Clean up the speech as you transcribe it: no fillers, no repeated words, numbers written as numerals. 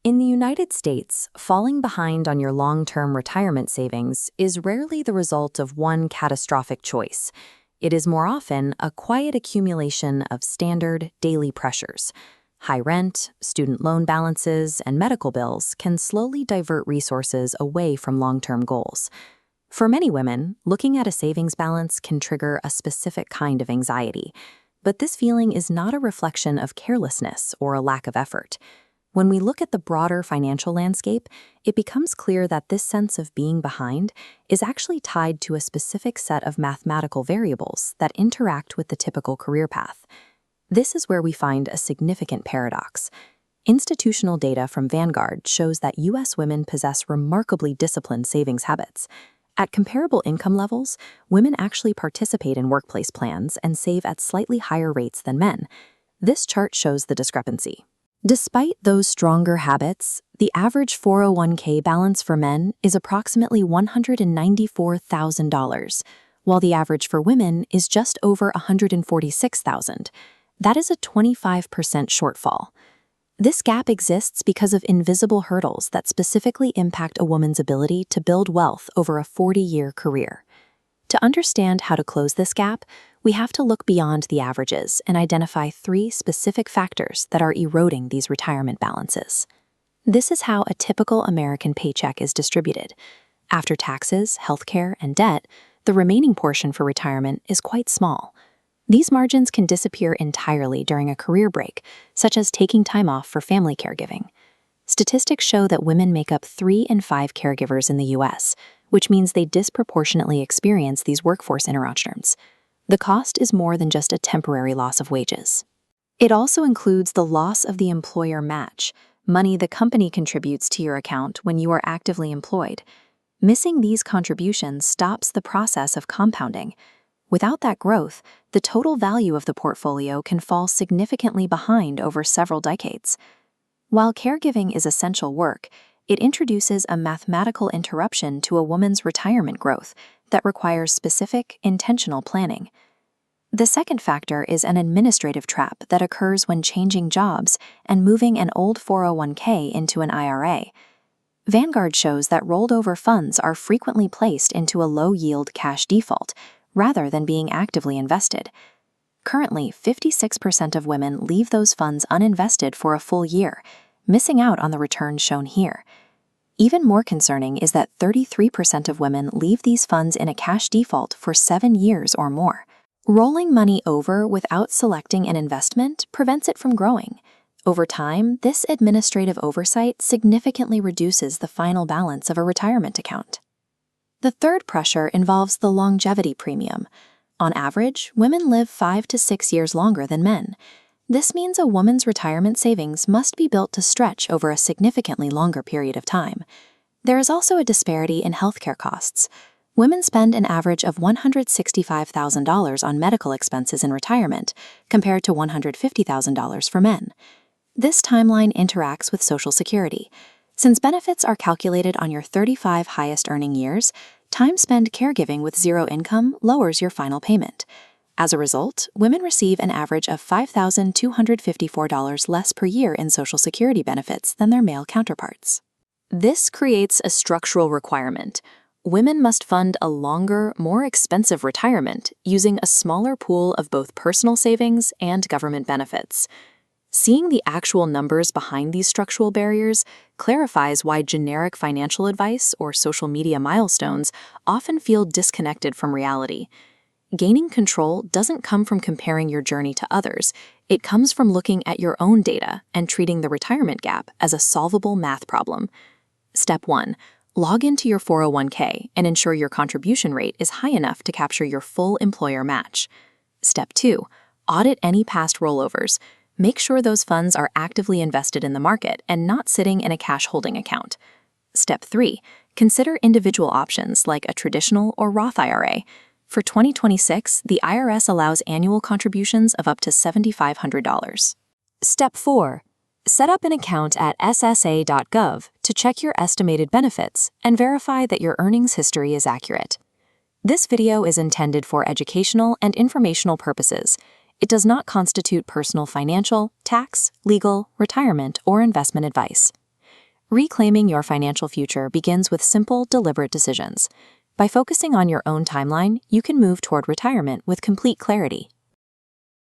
In the United States, falling behind on your long-term retirement savings is rarely the result of one catastrophic choice. It is more often a quiet accumulation of standard, daily pressures. High rent, student loan balances, and medical bills can slowly divert resources away from long-term goals. For many women, looking at a savings balance can trigger a specific kind of anxiety. But this feeling is not a reflection of carelessness or a lack of effort. When we look at the broader financial landscape, it becomes clear that this sense of being behind is actually tied to a specific set of mathematical variables that interact with the typical career path. This is where we find a significant paradox. Institutional data from Vanguard shows that U.S. women possess remarkably disciplined savings habits. At comparable income levels, women actually participate in workplace plans and save at slightly higher rates than men. This chart shows the discrepancy. Despite those stronger habits, the average 401k balance for men is approximately $194,000, while the average for women is just over $146,000. That is a 25% shortfall. This gap exists because of invisible hurdles that specifically impact a woman's ability to build wealth over a 40-year career. To understand how to close this gap, we have to look beyond the averages and identify three specific factors that are eroding these retirement balances. This is how a typical American paycheck is distributed. After taxes, healthcare, and debt, the remaining portion for retirement is quite small. These margins can disappear entirely during a career break, such as taking time off for family caregiving. Statistics show that women make up 3 in 5 caregivers in the U.S., which means they disproportionately experience these workforce interruptions. The cost is more than just a temporary loss of wages. It also includes the loss of the employer match, money the company contributes to your account when you are actively employed. Missing these contributions stops the process of compounding. Without that growth, the total value of the portfolio can fall significantly behind over several decades. While caregiving is essential work, it introduces a mathematical interruption to a woman's retirement growth that requires specific, intentional planning. The second factor is an administrative trap that occurs when changing jobs and moving an old 401k into an IRA. Vanguard shows that rolled over funds are frequently placed into a low-yield cash default, rather than being actively invested. Currently, 56% of women leave those funds uninvested for a full year, missing out on the returns shown here. Even more concerning is that 33% of women leave these funds in a cash default for 7 years or more. Rolling money over without selecting an investment prevents it from growing. Over time, this administrative oversight significantly reduces the final balance of a retirement account. The third pressure involves the longevity premium. On average, women live 5 to 6 years longer than men. This means a woman's retirement savings must be built to stretch over a significantly longer period of time. There is also a disparity in healthcare costs. Women spend an average of $165,000 on medical expenses in retirement, compared to $150,000 for men. This timeline interacts with Social Security. Since benefits are calculated on your 35 highest earning years, time spent caregiving with zero income lowers your final payment. As a result, women receive an average of $5,254 less per year in Social Security benefits than their male counterparts. This creates a structural requirement. Women must fund a longer, more expensive retirement using a smaller pool of both personal savings and government benefits. Seeing the actual numbers behind these structural barriers clarifies why generic financial advice or social media milestones often feel disconnected from reality. Gaining control doesn't come from comparing your journey to others. It comes from looking at your own data and treating the retirement gap as a solvable math problem. Step 1. Log into your 401k and ensure your contribution rate is high enough to capture your full employer match. Step 2. Audit any past rollovers. Make sure those funds are actively invested in the market and not sitting in a cash holding account. Step 3. Consider individual options like a traditional or Roth IRA. For 2026, the IRS allows annual contributions of up to $7,500. Step 4. Set up an account at ssa.gov to check your estimated benefits and verify that your earnings history is accurate. This video is intended for educational and informational purposes. It does not constitute personal financial, tax, legal, retirement, or investment advice. Reclaiming your financial future begins with simple, deliberate decisions. By focusing on your own timeline, you can move toward retirement with complete clarity.